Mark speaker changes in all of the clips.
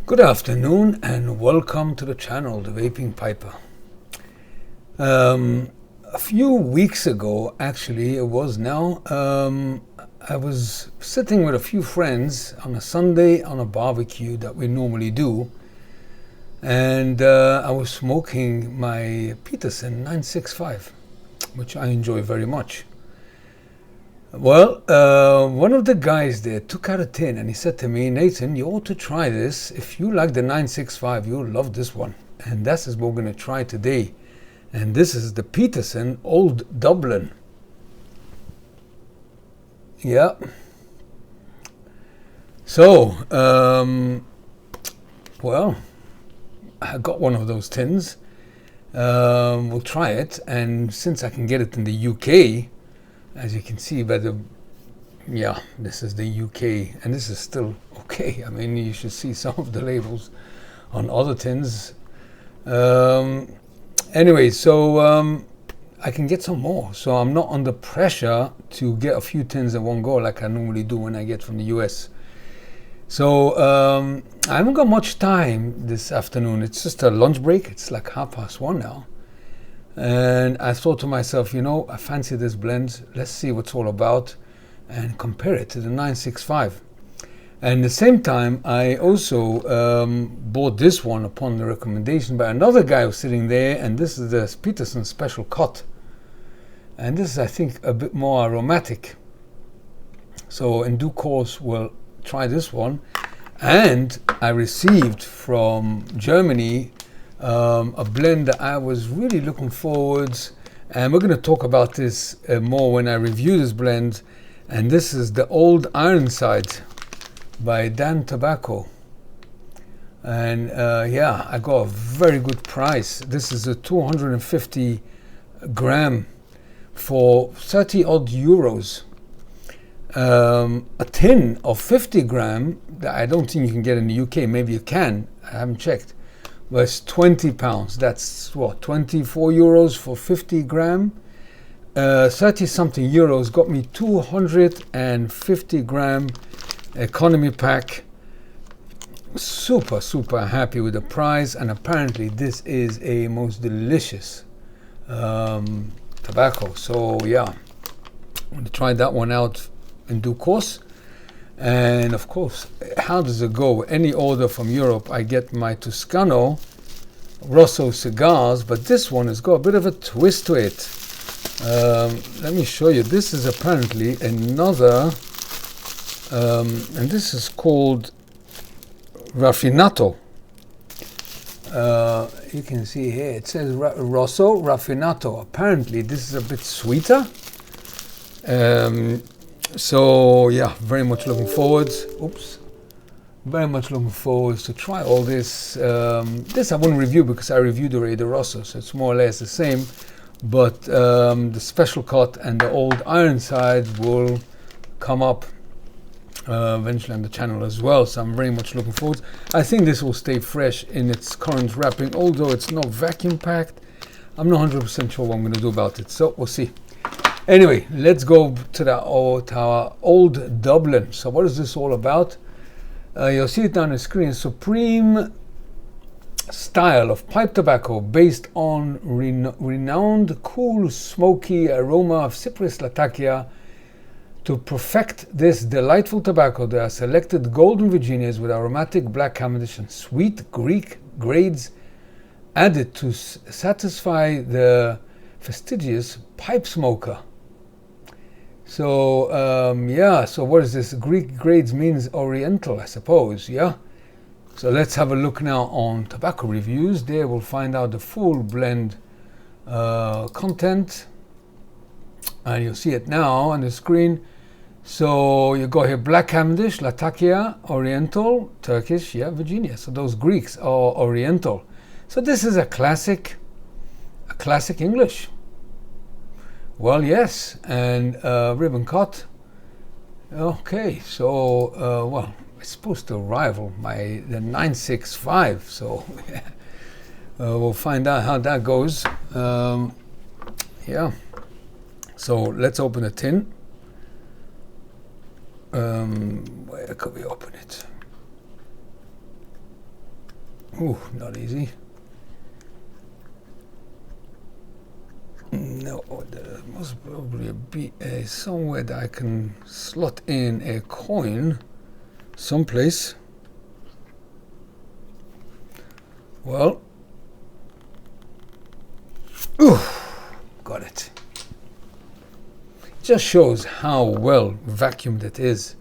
Speaker 1: Good afternoon and welcome to the channel, The Vaping Piper. A few weeks ago, actually it was now, I was sitting with a few friends on a Sunday on a barbecue that we normally do, and I was smoking my Peterson 965, which I enjoy very much. Well, one of the guys there took out a tin and he said to me, Nathan, you ought to try this. If you like the 965, you'll love this one. And that's what we're going to try today. And this is the Peterson Old Dublin. Yeah. So, well, I got one of those tins. We'll try it. And since I can get it in the UK, as you can see by the, this is the UK, and this is still okay. I mean, you should see some of the labels on other tins. Anyway, so I can get some more. So I'm not under pressure to get a few tins at one go like I normally do when I get from the US. So I haven't got much time this afternoon. It's just a lunch break. It's like 1:30 now. And I thought to myself, you know, I fancy this blend. Let's see what's all about and compare it to the 965. And at the same time, I also bought this one upon the recommendation by another guy who was sitting there. And this is the Peterson Special Cut. And this is, I think, a bit more aromatic. So in due course, we'll try this one. And I received from Germany a blend that I was really looking forwards, and we're going to talk about this more when I review this blend. And this is the Old Ironside by Dan Tobacco, and I got a very good price. This is a 250 gram for 30 odd euros. A tin of 50 gram that I don't think you can get in the UK. Maybe you can, I haven't checked. Was £20. That's what, 24 euros for 50 gram. 30 something euros got me 250 gram economy pack. Super happy with the price, and apparently this is a most delicious tobacco. So yeah, I'm going to try that one out in due course. And of course, how does it go? Any order from Europe, I get my Toscano Rosso cigars, but this one has got a bit of a twist to it. Let me show you. This is apparently another, and this is called Raffinato. You can see here, it says Rosso Raffinato. Apparently, this is a bit sweeter. So yeah, very much looking forward. Very much looking forward to try all this. This I won't review because I reviewed already the Rosso, so it's more or less the same. But the Special Cut and the Old Ironside will come up eventually on the channel as well. So I'm very much looking forward. I think this will stay fresh in its current wrapping, although it's not vacuum packed. I'm not 100% sure what I'm going to do about it, so we'll see. Anyway, let's go to our Old Dublin. So what is this all about? You'll see it on the screen. Supreme style of pipe tobacco based on renowned cool smoky aroma of Cyprus Latakia. To perfect this delightful tobacco, there are selected golden Virginias with aromatic Black Cavendish and sweet Greek grades added to satisfy the fastidious pipe smoker. So so what is this? Greek grades means Oriental, I suppose. Yeah. So let's have a look now on tobacco reviews. There we'll find out the full blend content, and you'll see it now on the screen. So you go here: Black Cavendish, Latakia, Oriental, Turkish, Virginia. So those Greeks are Oriental. So this is a classic English. Well, yes, and ribbon cut. Okay, so well, it's supposed to rival the 965. So we'll find out how that goes. So let's open the tin. Where could we open it? Ooh, not easy. No, there must probably be somewhere that I can slot in a coin someplace. Well, ooh, got it. Just shows how well vacuumed it is.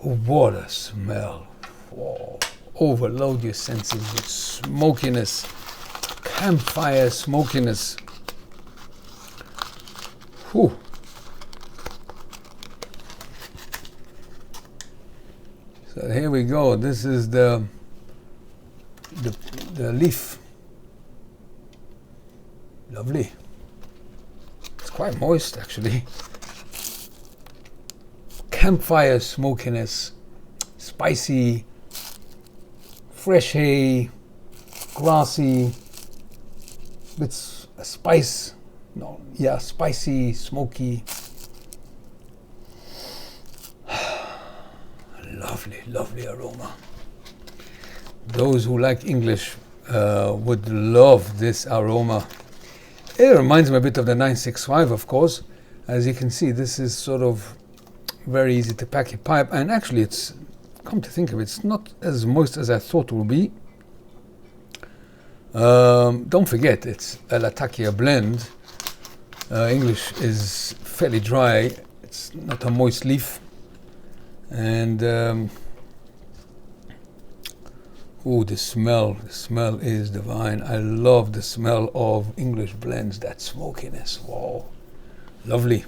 Speaker 1: What a smell. Whoa. Overload your senses with smokiness, campfire smokiness. Whew. So here we go. This is the leaf. Lovely. It's quite moist actually. Campfire smokiness, spicy, fresh hay, grassy, with spice. No, yeah, spicy, smoky. Lovely, lovely aroma. Those who like English would love this aroma. It reminds me a bit of the 965, of course. As you can see, this is sort of very easy to pack a pipe, and actually it's, come to think of it, it's not as moist as I thought it would be. Don't forget, it's a Latakia blend. English is fairly dry. It's not a moist leaf. And ooh, the smell is divine. I love the smell of English blends, that smokiness. Wow, lovely.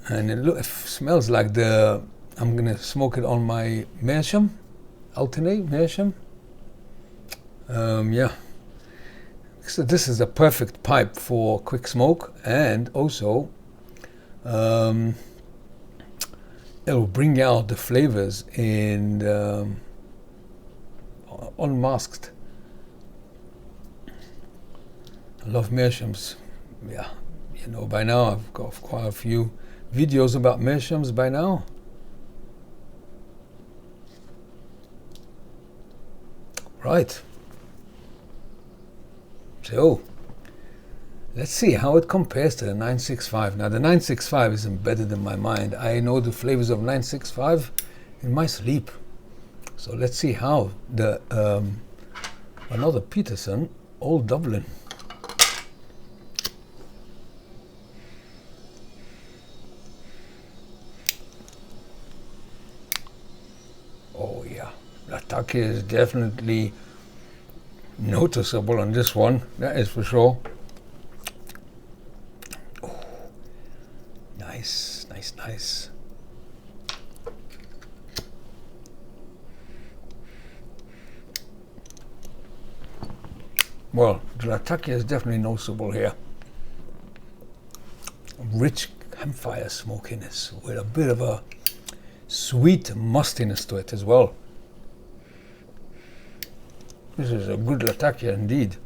Speaker 1: And it smells like I'm gonna smoke it on my Meerschaum, alternate Meerschaum. Yeah. So this is a perfect pipe for quick smoke, and also it'll bring out the flavors in unmasked. I love Meerschaums. Yeah, you know, by now I've got quite a few videos about Meerschaums by now. Right. So let's see how it compares to the 965. Now the 965 is embedded in my mind. I know the flavors of 965 in my sleep. So let's see how the another Peterson Old Dublin. Oh yeah, Latakia is definitely noticeable on this one, that is for sure. Oh, nice, nice, nice. Well, the Latakia is definitely noticeable here. Rich campfire smokiness with a bit of a sweet mustiness to it as well. This is a good Latakia indeed.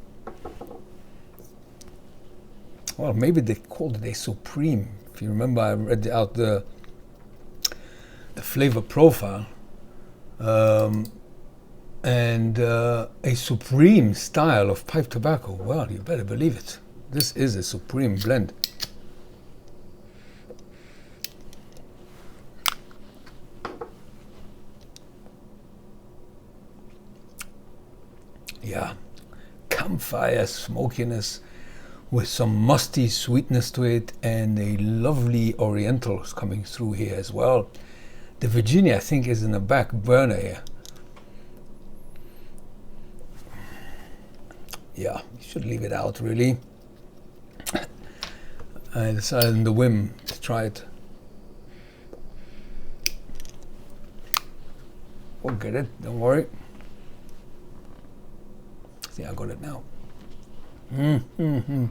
Speaker 1: Well, maybe they called it a Supreme. If you remember, I read out the flavor profile. And a Supreme style of pipe tobacco. Well, you better believe it. This is a Supreme blend. Yeah, campfire smokiness with some musty sweetness to it, and a lovely orientals coming through here as well. The Virginia, I think, is in the back burner here. Yeah, you should leave it out really. I decided on the whim to try it. We'll get it, don't worry. See, I got it now. The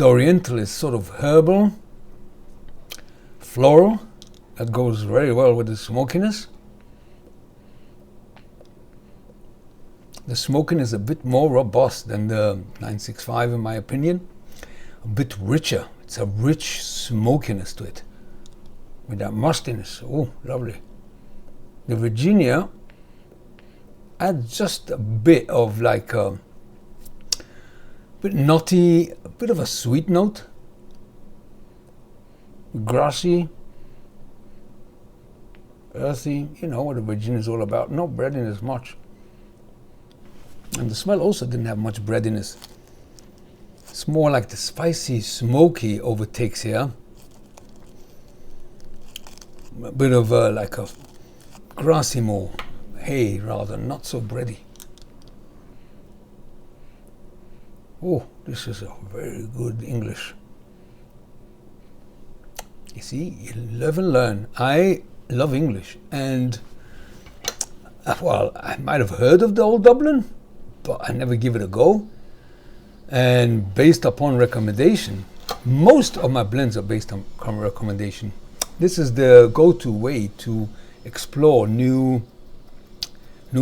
Speaker 1: oriental is sort of herbal, floral. That goes very well with the smokiness. The smoking is a bit more robust than the 965 in my opinion. A bit richer. It's a rich smokiness to it. With that mustiness. Oh, lovely. The Virginia add just a bit of like a bit nutty, a bit of a sweet note, grassy, earthy, you know what a Virginia is all about. No breadiness much. And the smell also didn't have much breadiness. It's more like the spicy, smoky overtakes here. A bit of like a grassy more hay rather, not so bready. Oh, this is a very good English. You see, you live and learn. I love English, and well, I might have heard of the Old Dublin, but I never give it a go. And based upon recommendation, most of my blends are based on recommendation. This is the go-to way to explore new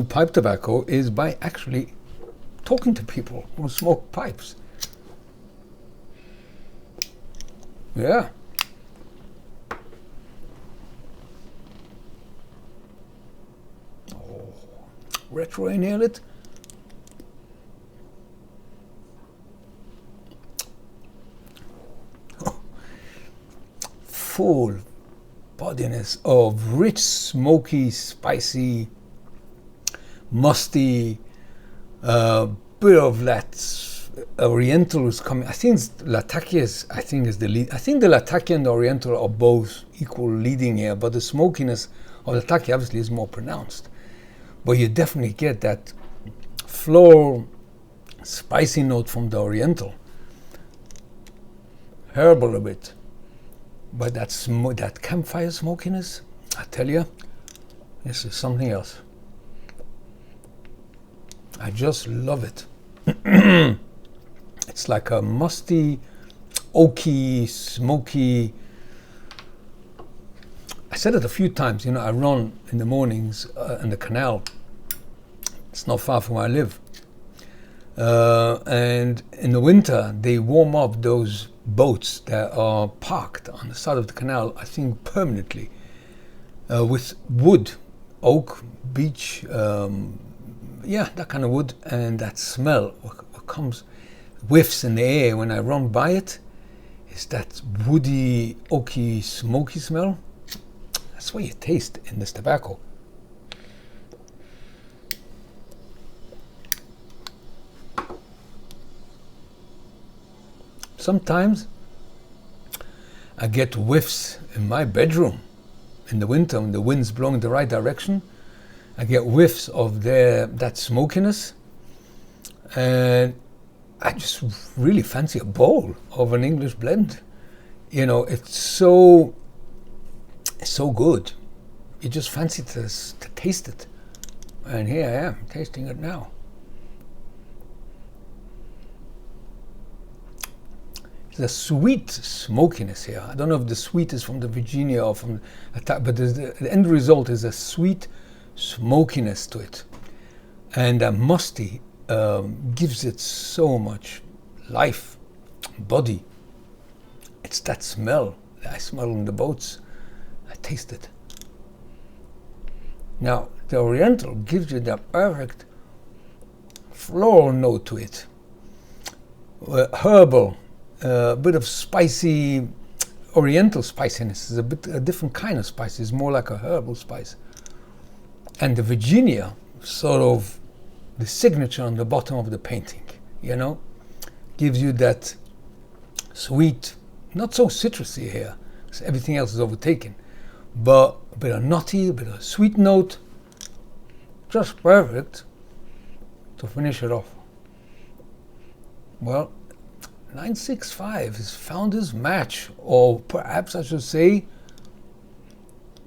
Speaker 1: pipe tobacco, is by actually talking to people who smoke pipes. Yeah. Oh, retro inhale it. Full bodiness of rich, smoky, spicy, musty, bit of that Oriental is coming. I think Latakia is the lead. I think the Latakia and the Oriental are both equal leading here, but the smokiness of Latakia obviously is more pronounced. But you definitely get that floral, spicy note from the Oriental. Herbal a bit. But that campfire smokiness, I tell you, this is something else. I just love it. It's like a musty, oaky, smoky. I said it a few times, you know, I run in the mornings in the canal. It's not far from where I live. And in the winter, they warm up those boats that are parked on the side of the canal, I think permanently, with wood, oak, beech, yeah, that kind of wood, and that smell what comes, whiffs in the air when I run by it, is that woody, oaky, smoky smell. That's what you taste in this tobacco. Sometimes I get whiffs in my bedroom in the winter when the wind's blowing the right direction. I get whiffs of that smokiness, and I just really fancy a bowl of an English blend. You know, it's so good. You just fancy to taste it. And here I am tasting it now. There's a sweet smokiness here. I don't know if the sweet is from the Virginia or from but the end result is a sweet smokiness to it. And that musty gives it so much life, body. It's that smell that I smell in the boats. I taste it. Now, the Oriental gives you that perfect floral note to it. Herbal. A bit of spicy, Oriental spiciness is a different kind of spice. It's more like a herbal spice. And the Virginia, sort of the signature on the bottom of the painting, you know, gives you that sweet, not so citrusy here, because everything else is overtaken, but a bit of nutty, a bit of sweet note, just perfect to finish it off. Well, 965 has found his match, or perhaps I should say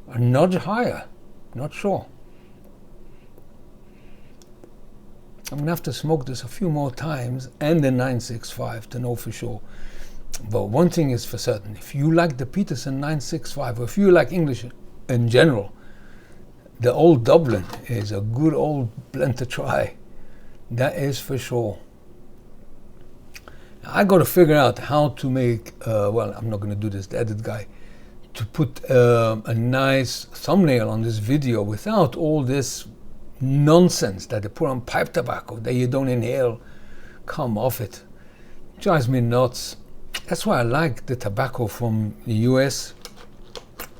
Speaker 1: a nudge higher, not sure. I'm gonna have to smoke this a few more times and the 965 to know for sure. But one thing is for certain, if you like the Peterson 965, or if you like English in general, the Old Dublin is a good old blend to try. That is for sure. I got to figure out how to make, well, I'm not going to do this, the edit guy, to put a nice thumbnail on this video without all this nonsense that they put on pipe tobacco that you don't inhale. Come off it. Drives me nuts. That's why I like the tobacco from the US.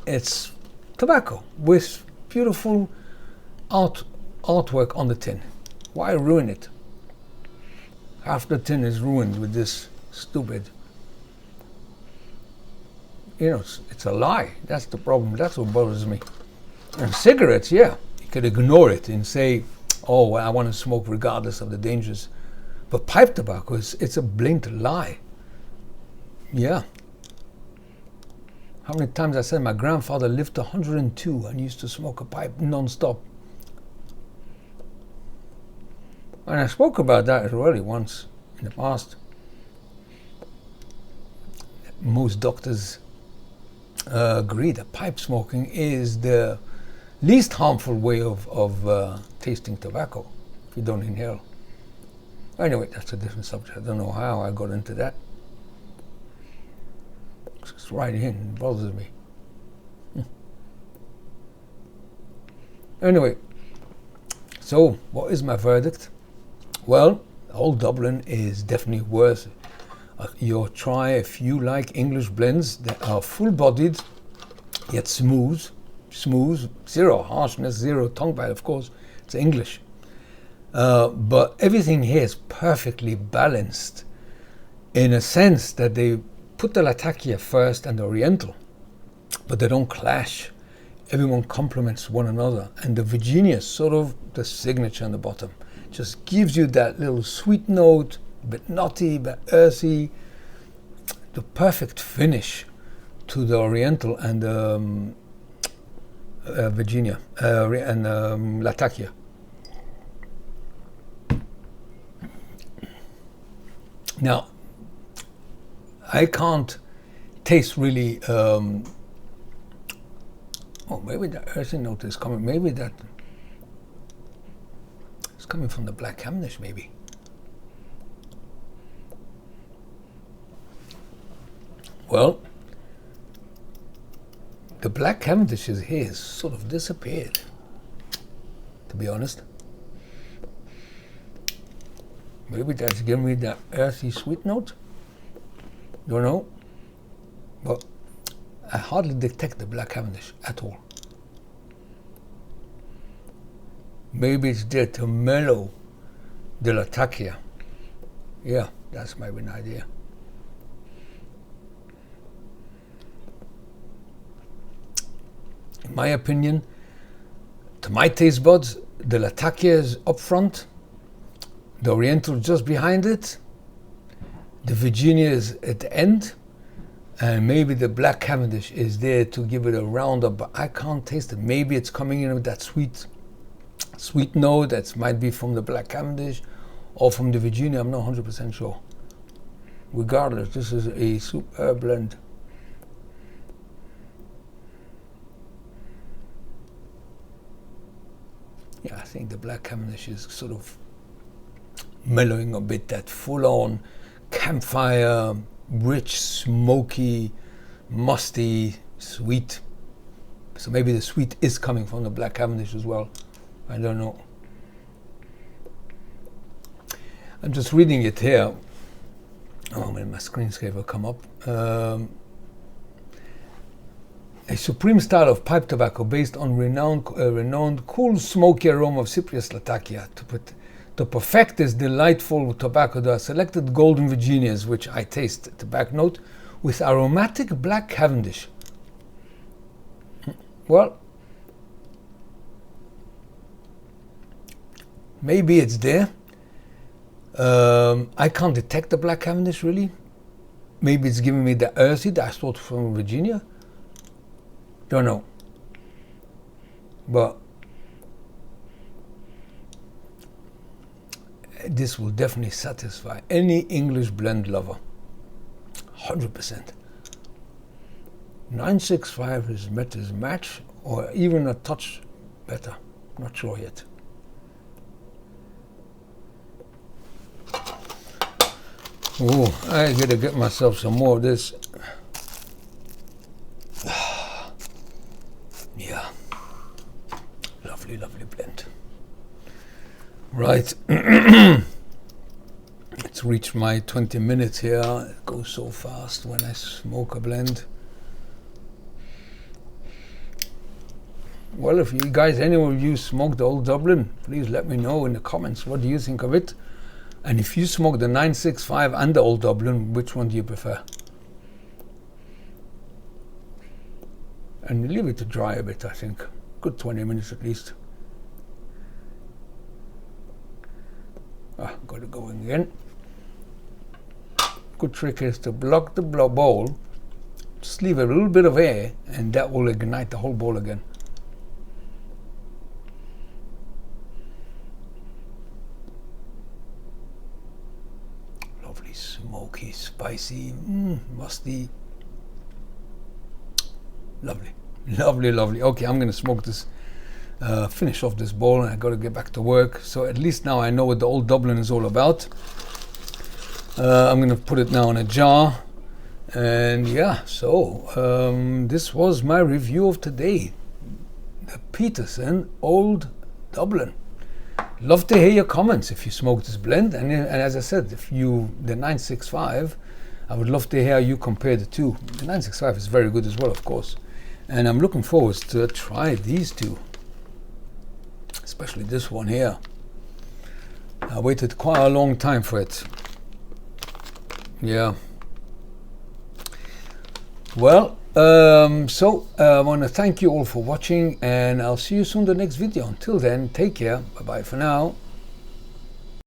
Speaker 1: It's tobacco with beautiful artwork on the tin. Why ruin it? Half the tin is ruined with this stupid. You know, it's a lie. That's the problem. That's what bothers me. And cigarettes, yeah, you could ignore it and say, oh, well, I want to smoke regardless of the dangers. But pipe tobacco, it's a blatant lie. Yeah. How many times I said my grandfather lived to 102 and used to smoke a pipe non-stop. And I spoke about that already once in the past. Most doctors agree that pipe smoking is the least harmful way of tasting tobacco if you don't inhale. Anyway, that's a different subject. I don't know how I got into that. It's right in, it bothers me. Anyway, so what is my verdict? Well, Old Dublin is definitely worth your try if you like English blends that are full-bodied yet smooth, zero harshness, zero tongue bite. Of course, it's English, but everything here is perfectly balanced in a sense that they put the Latakia first and the Oriental, but they don't clash. Everyone complements one another, and the Virginia is sort of the signature on the bottom. Just gives you that little sweet note, a bit nutty, a bit earthy, the perfect finish to the Oriental and Virginia and Latakia. Now, I can't taste really. Oh, maybe that earthy note is coming. Maybe that is coming from the Black Cavendish. Maybe. Well, the Black Cavendish is here has sort of disappeared. To be honest, maybe that's giving me that earthy sweet note. Don't know, but I hardly detect the Black Cavendish at all. Maybe it's there to mellow the Latakia. Yeah, that's maybe an idea. In my opinion, to my taste buds, the Latakia is up front, the Oriental just behind it, the Virginia is at the end, and maybe the Black Cavendish is there to give it a roundup, but I can't taste it. Maybe it's coming in with that sweet note that might be from the Black Cavendish or from the Virginia. I'm not 100% sure. Regardless, this is a superb blend. Yeah, I think the Black Cavendish is sort of mellowing a bit that full-on campfire, rich, smoky, musty, sweet. So maybe the sweet is coming from the Black Cavendish as well. I don't know. I'm just reading it here. Oh man, my screensaver will come up. A supreme style of pipe tobacco based on renowned cool, smoky aroma of Cyprus Latakia. To perfect this delightful tobacco, there are selected golden Virginias, which I taste at the back note, with aromatic Black Cavendish. Well, maybe it's there. I can't detect the Black Cavendish really. Maybe it's giving me the earthy that I thought from Virginia. Don't know. But this will definitely satisfy any English blend lover. 100%. 965 is met his match, or even a touch better. Not sure yet. Oh, I gotta get myself some more of this. Yeah. Lovely, lovely blend. Right. It's reached my 20 minutes here. It goes so fast when I smoke a blend. Well, if you guys, any of you smoked the Old Dublin, please let me know in the comments. What do you think of it? And if you smoke the 965 and the Old Dublin, which one do you prefer? And leave it to dry a bit, I think. Good 20 minutes at least. Got it going again. Good trick is to block the bowl, just leave a little bit of air, and that will ignite the whole bowl again. Lovely, smoky, spicy, musty. Lovely, lovely, lovely. Okay, I'm gonna smoke this, finish off this bowl, and I gotta get back to work. So at least now I know what the Old Dublin is all about. I'm gonna put it now in a jar, and yeah, so this was my review of today, the Peterson Old Dublin. Love to hear your comments if you smoke this blend, and as I said, if you the 965, I would love to hear how you compare the two. The 965 is very good as well, of course, and I'm looking forward to try these two, especially this one here. I waited quite a long time for it. Yeah. Well, so I want to thank you all for watching, and I'll see you soon in the next video. Until then, take care. Bye bye for now.